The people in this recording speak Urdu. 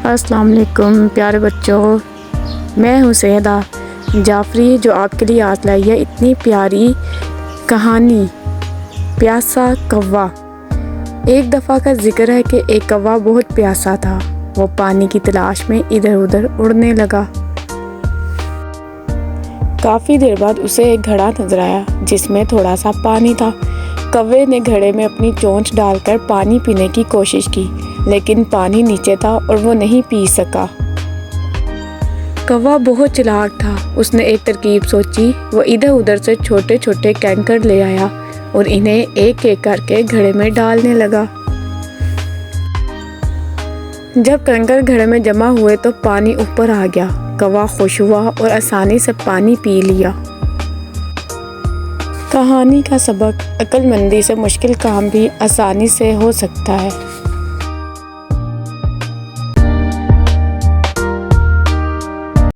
السلام علیکم پیارے بچوں، میں ہوں سیدہ جعفری جو آپ کے لیے آج لائی ہے اتنی پیاری کہانی پیاسا کوا۔ ایک دفعہ کا ذکر ہے کہ ایک کوا بہت پیاسا تھا۔ وہ پانی کی تلاش میں ادھر ادھر اڑنے لگا۔ کافی دیر بعد اسے ایک گھڑا نظر آیا جس میں تھوڑا سا پانی تھا۔ کوے نے گھڑے میں اپنی چونچ ڈال کر پانی پینے کی کوشش کی، لیکن پانی نیچے تھا اور وہ نہیں پی سکا۔ کوا بہت چالاک تھا۔ اس نے ایک ترکیب سوچی۔ وہ ادھر ادھر سے چھوٹے چھوٹے کنکر لے آیا اور انہیں ایک ایک کر کے گھڑے میں ڈالنے لگا۔ جب کنکر گھڑے میں جمع ہوئے تو پانی اوپر آ گیا۔ کوا خوش ہوا اور آسانی سے پانی پی لیا۔ کہانی کا سبق: عقل مندی سے مشکل کام بھی آسانی سے ہو سکتا ہے۔